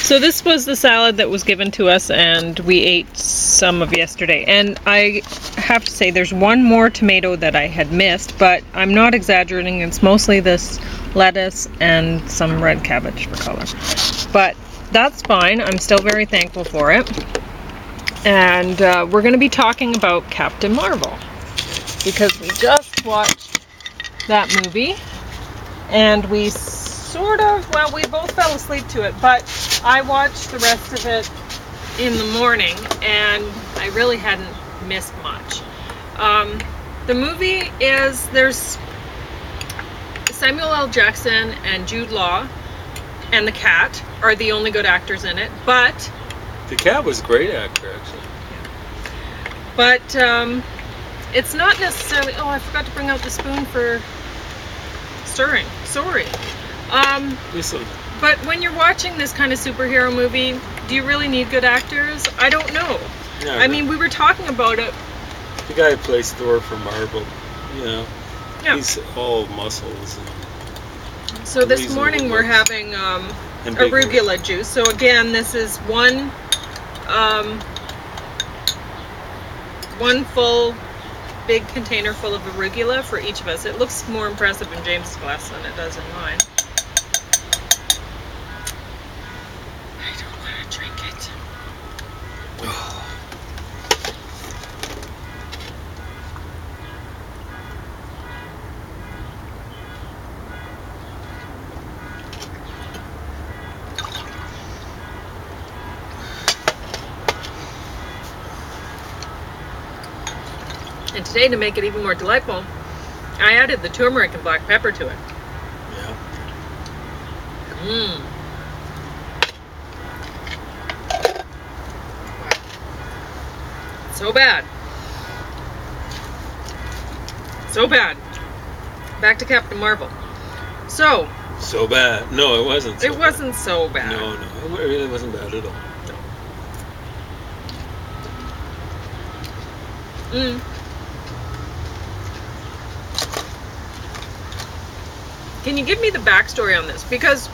So this was the salad that was given to us, and we ate some of yesterday. And I have to say, there's one more tomato that I had missed, but I'm not exaggerating. It's mostly this lettuce and some red cabbage for color. But that's fine. I'm still very thankful for it. And we're going to be talking about Captain Marvel, because we just watched that movie, and we sort of, well, we both fell asleep to it, but I watched the rest of it in the morning, and I really hadn't missed much. The movie is, there's Samuel L. Jackson and Jude Law and the cat are the only good actors in it, but... The cat was a great actor, actually. But it's not necessarily... Oh, I forgot to bring out the spoon for stirring. Sorry. But when you're watching this kind of superhero movie, do you really need good actors? I don't know. Yeah, I mean, we were talking about it. The guy who plays Thor for Marvel, Yeah. he's all muscles. So this morning we're having arugula juice. So again, this is one full big container full of arugula for each of us. It looks more impressive in James' glass than it does in mine. I don't want to drink it. And today, to make it even more delightful, I added the turmeric and black pepper to it. Yeah. Mmm. So bad. So bad. Back to Captain Marvel. So bad. No, it wasn't. It wasn't so bad. No, it really wasn't bad at all. No. Can you give me the backstory on this? Because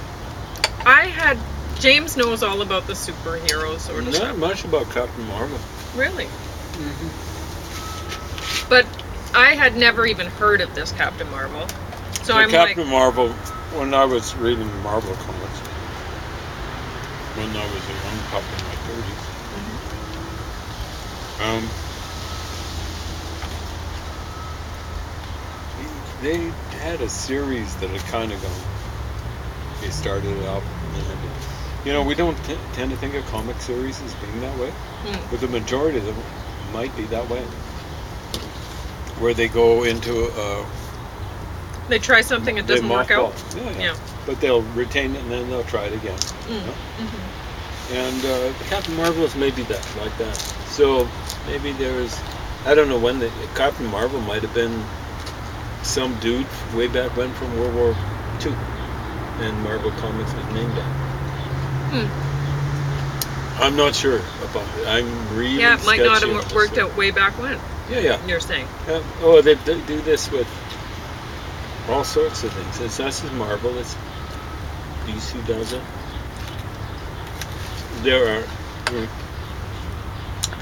James knows all about the superhero sort of stuff. Not much about Captain Marvel. Really? Mm-hmm. But I had never even heard of this Captain Marvel. So I'm Captain Marvel, when I was reading Marvel comics, when I was a young pup in my 30s, they had a series that had kind of gone. They started it up, and we don't tend to think of comic series as being that way, but the majority of them might be that way, where they go into they try something, it doesn't work out. Yeah. But they'll retain it and then they'll try it again. And Captain Marvel is maybe like that. So maybe I don't know when Captain Marvel might have been some dude way back when from World War II, and Marvel Comics was named that. I'm not sure about it. I'm really it might not have worked out way back when. Yeah. You're saying. They do this with all sorts of things. This is Marvel. It's DC does it. There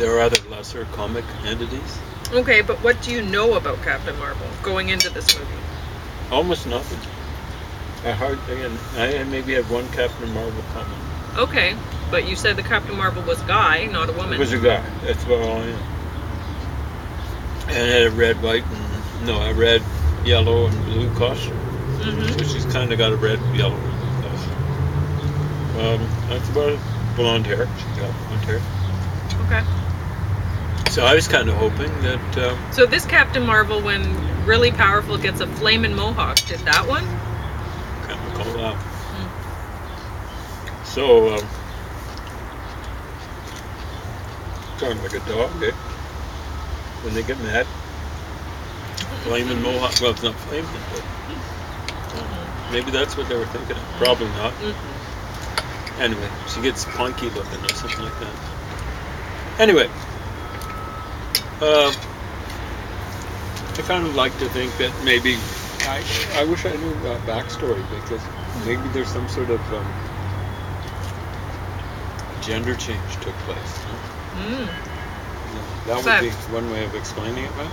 are other lesser comic entities. Okay, but what do you know about Captain Marvel going into this movie? Almost nothing. I maybe had one Captain Marvel comic. Okay, but you said the Captain Marvel was a guy, not a woman. It was a guy. That's what all I know. And it had a red, white, a red, yellow, and blue costume. So she's kind of got a red, yellow, and blue costume. That's about it. Blonde hair. She's got blonde hair. Okay. So I was kind of hoping that... so this Captain Marvel, when really powerful, gets a flaming mohawk. Did that one? Can't recall that. So, kind of like a dog, eh? When they get mad. Flaming mohawk. Well, it's not flaming, but... maybe that's what they were thinking of. Probably not. Anyway, she gets punky looking or something like that. Anyway... I kind of like to think that maybe I wish I knew backstory, because maybe there's some sort of gender change took place. Mm. That would But- be one way of explaining it, right?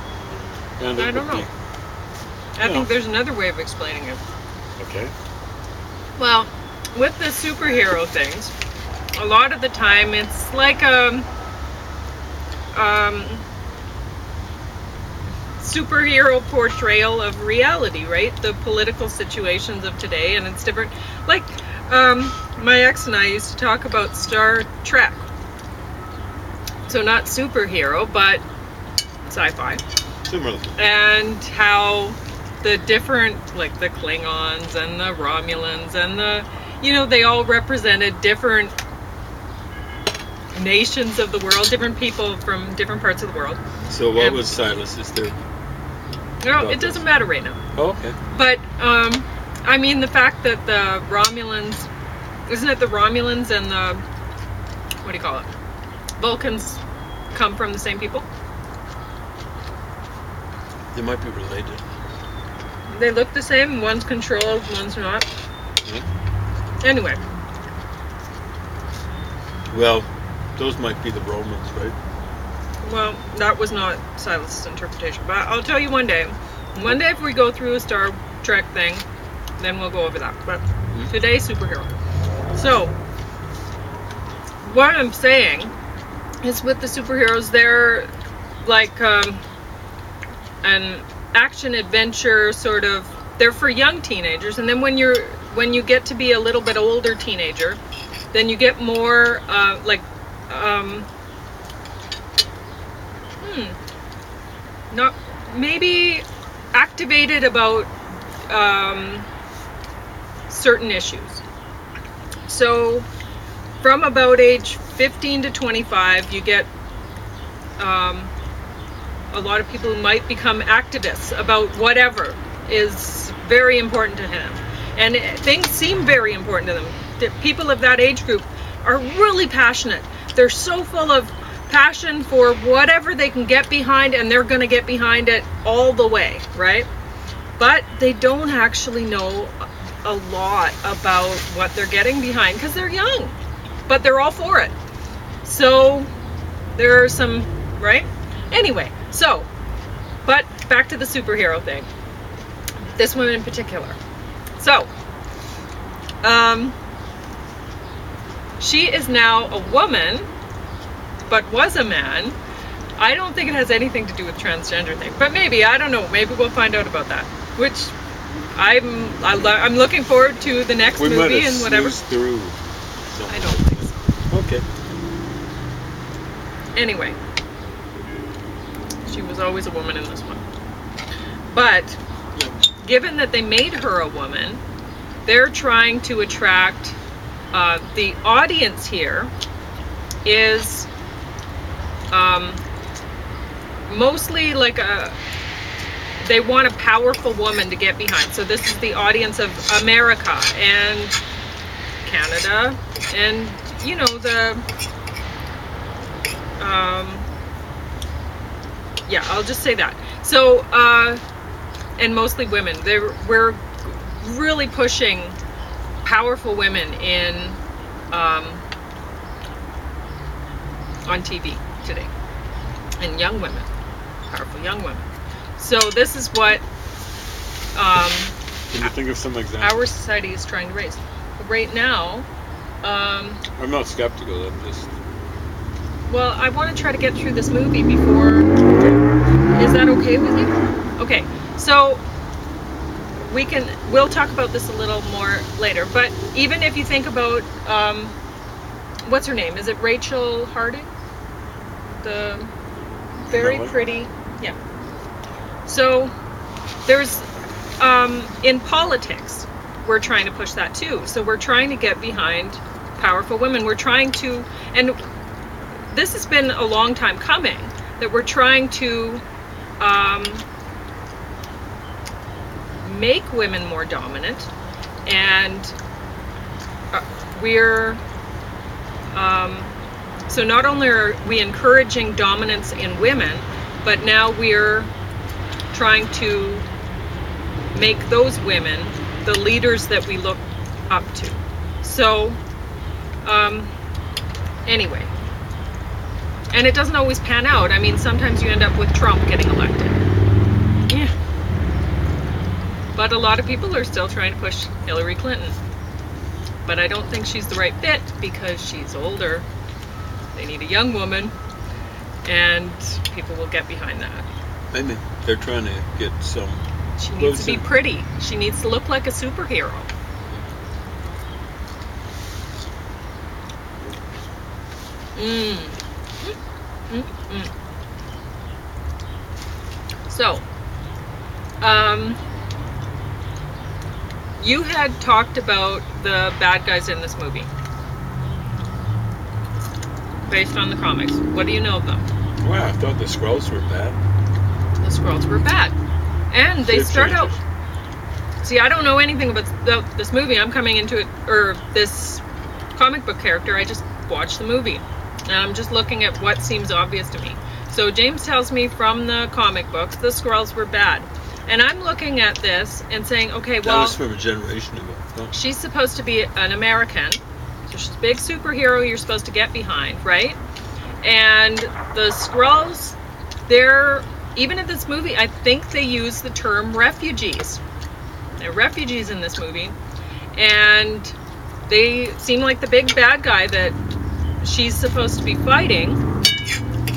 And I it don't would know. be- I Yeah. think there's another way of explaining it. Okay. Well, with the superhero things, a lot of the time it's like a superhero portrayal of reality, right? The political situations of today, and it's different. Like, my ex and I used to talk about Star Trek. So not superhero, but sci-fi. Similar. And how the different, like the Klingons and the Romulans and the, you know, they all represented different nations of the world, different people from different parts of the world. So what And- was Silas's theory? No, About it doesn't this. matter right now. Oh, okay. But, I mean, the fact that the Romulans, isn't it the Romulans and the, what do you call it? Vulcans come from the same people? They might be related. They look the same, one's controlled, one's not. Anyway, Well, those might be the Romans, right? well, that was not Silas's interpretation. But I'll tell you one day if we go through a Star Trek thing, then we'll go over that. But today, superhero. So, what I'm saying is with the superheroes, they're like an action adventure sort of, they're for young teenagers, and then when you get to be a little bit older teenager, then you get more not maybe activated about certain issues. So from about age 15 to 25, you get a lot of people who might become activists about whatever is very important to him. And things seem very important to them. The people of that age group are really passionate. They're so full of passion for whatever they can get behind, and they're going to get behind it all the way, right? But they don't actually know a lot about what they're getting behind because they're young, but they're all for it. So there are some, right? Anyway, so, but back to the superhero thing. This one in particular. So, she is now a woman, but was a man. I don't think it has anything to do with transgender thing, but maybe, I don't know. Maybe we'll find out about that. Which I'm looking forward to the next We might movie have and whatever. snoozed through. I don't think so. Okay. Anyway, she was always a woman in this one. But given that they made her a woman, they're trying to attract the audience here is mostly like they want a powerful woman to get behind. So this is the audience of America and Canada and, you know, the yeah, I'll just say that. So and mostly women. We're really pushing powerful women in on TV today, and young women, powerful young women. So this is what Can you think of some examples? our society is trying to raise. But right now, I'm not skeptical. I'm just. well, I want to try to get through this movie before. Is that okay with you? Okay, so we'll talk about this a little more later. But even if you think about, what's her name? Is it Rachel Harding? The very No. pretty, yeah. So there's, in politics, we're trying to push that too. So we're trying to get behind powerful women. We're trying to, and this has been a long time coming, that we're trying to make women more dominant, and we're so not only are we encouraging dominance in women, but now we're trying to make those women the leaders that we look up to. So Anyway. And it doesn't always pan out. I mean, sometimes you end up with Trump getting elected. Yeah. But a lot of people are still trying to push Hillary Clinton. But I don't think she's the right fit because she's older. They need a young woman. And people will get behind that. Maybe they're trying to get some... She needs to be pretty. She needs to look like a superhero. So, you had talked about the bad guys in this movie. Based on the comics. What do you know of them? Well, I thought the Skrulls were bad. The Skrulls were bad. And they start out... See, I don't know anything about this movie. I'm coming into it, or this comic book character. I just watched the movie. And I'm just looking at what seems obvious to me. So James tells me from the comic books, the Skrulls were bad. And I'm looking at this and saying, okay, well... That was from a generation ago. Huh? She's supposed to be an American. So she's a big superhero you're supposed to get behind, right? And the Skrulls, they're... Even in this movie, I think they use the term refugees. They're refugees in this movie. And they seem like the big bad guy that she's supposed to be fighting.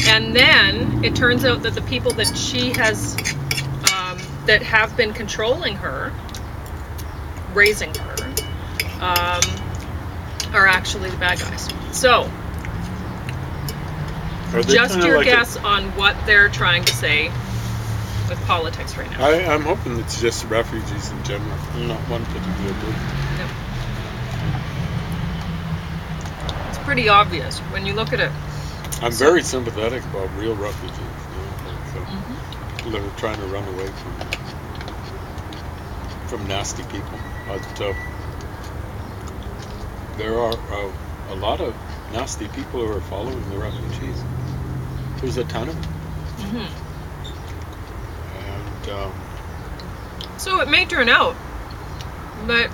And then it turns out that the people that she has, that have been controlling her, raising her, are actually the bad guys. So, just your guess on what they're trying to say with politics right now. I'm hoping it's just refugees in general, not one particular group. No. It's pretty obvious when you look at it. I'm very sympathetic about real refugees, people that are trying to run away from nasty people. But there are a lot of nasty people who are following the refugees. There's a ton of them. And so it may turn out that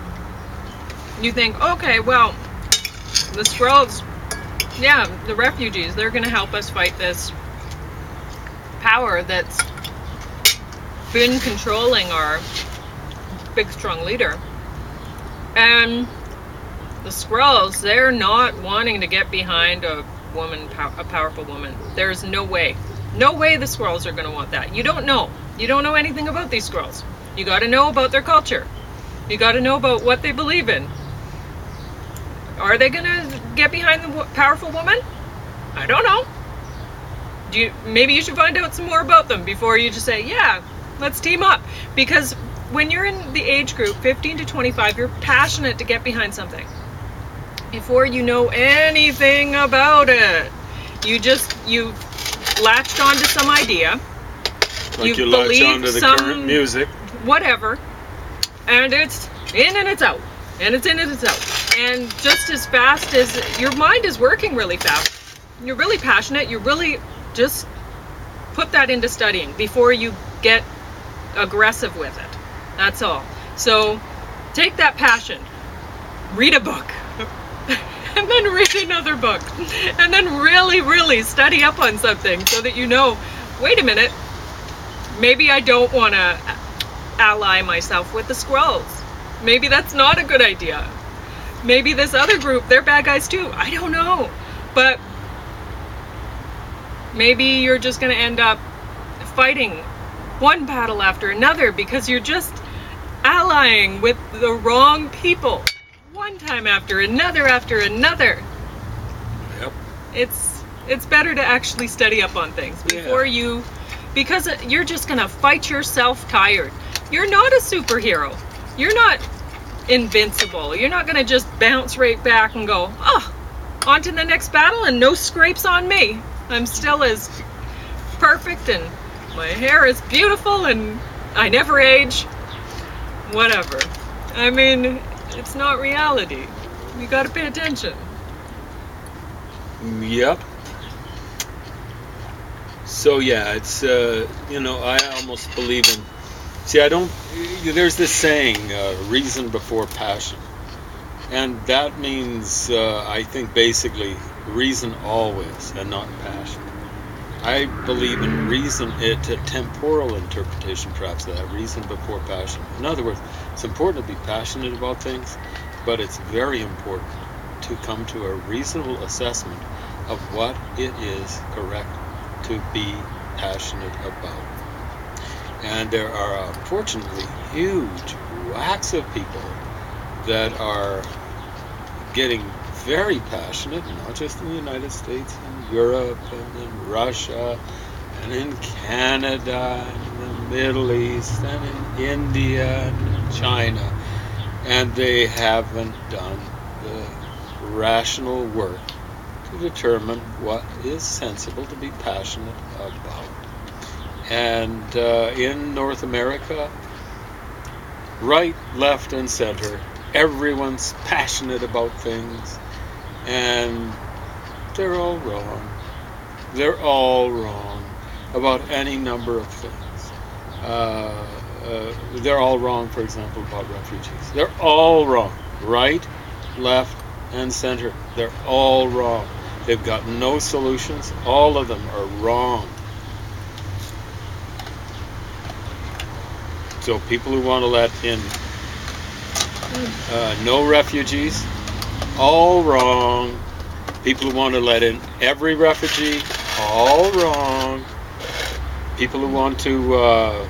you think, okay, well, the Skrulls, yeah, the refugees, they're going to help us fight this power that's been controlling our big, strong leader. And the Skrulls, they're not wanting to get behind a woman, a powerful woman. There's no way. No way the Skrulls are going to want that. You don't know. You don't know anything about these Skrulls. You got to know about their culture. You got to know about what they believe in. Are they going to get behind the powerful woman? I don't know. Maybe you should find out some more about them before you just say, yeah, let's team up. Because when you're in the age group, 15 to 25, you're passionate to get behind something. Before you know anything about it, you've latched onto some idea. Like you latch onto the current music. Whatever. And it's in and it's out. And it's in and it's out. And just as fast as your mind is working really fast, you're really passionate, you really just put that into studying before you get aggressive with it. That's all. So take that passion, read a book, and then read another book, and then really, really study up on something so that you know, wait a minute, maybe I don't want to ally myself with the Skrulls. Maybe that's not a good idea. Maybe this other group, they're bad guys too. I don't know. But maybe you're just going to end up fighting one battle after another because you're just allying with the wrong people. One time after another after another. Yep. It's better to actually study up on things before because you're just going to fight yourself tired. You're not a superhero. You're not invincible. You're not going to just bounce right back and go, oh, on to the next battle and no scrapes on me. I'm still as perfect and my hair is beautiful and I never age. Whatever. I mean, it's not reality. You got to pay attention. Yep. So yeah, it's I almost believe in. See, there's this saying, reason before passion. And that means, I think basically, reason always and not passion. I believe in reason, it's a temporal interpretation perhaps of that, reason before passion. In other words, it's important to be passionate about things, but it's very important to come to a reasonable assessment of what it is correct to be passionate about. And there are unfortunately huge whacks of people that are getting very passionate, not just in the United States, in Europe, and in Russia, and in Canada, and in the Middle East, and in India, and in China, and they haven't done the rational work to determine what is sensible to be passionate about. And in North America, right, left, and center, everyone's passionate about things, and they're all wrong. They're all wrong about any number of things. They're all wrong, for example, about refugees. They're all wrong. Right, left, and center. They're all wrong. They've got no solutions. All of them are wrong. So people who want to let in no refugees, all wrong. People who want to let in every refugee, all wrong. People who want to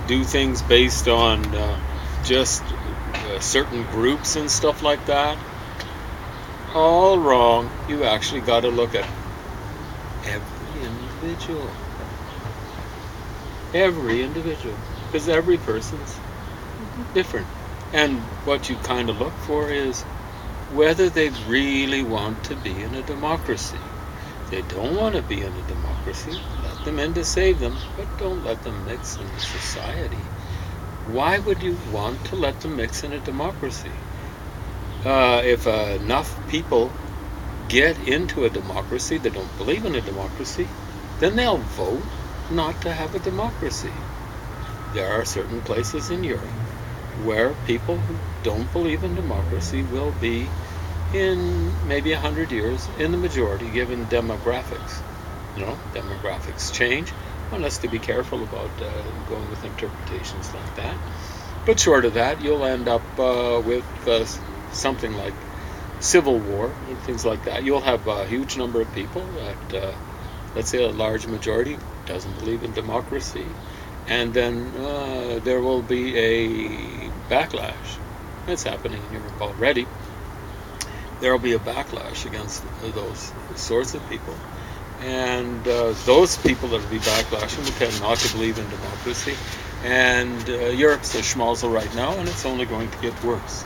do things based on just certain groups and stuff like that, all wrong. You actually got to look at every individual. Every individual. Because every person's different. And what you kind of look for is whether they really want to be in a democracy. If they don't want to be in a democracy, let them in to save them, but don't let them mix in society. Why would you want to let them mix in a democracy? If enough people get into a democracy that don't believe in a democracy, then they'll vote not to have a democracy. There are certain places in Europe where people who don't believe in democracy will be, in maybe 100 years, in the majority, given demographics. You know, demographics change. One has to be careful about going with interpretations like that. But short of that, you'll end up with something like civil war and things like that. You'll have a huge number of people that, let's say a large majority, doesn't believe in democracy. And then there will be a backlash. That's happening in Europe already. There will be a backlash against those sorts of people. And those people that will be backlashing will tend not to believe in democracy. And Europe's a schmozzle right now, and it's only going to get worse.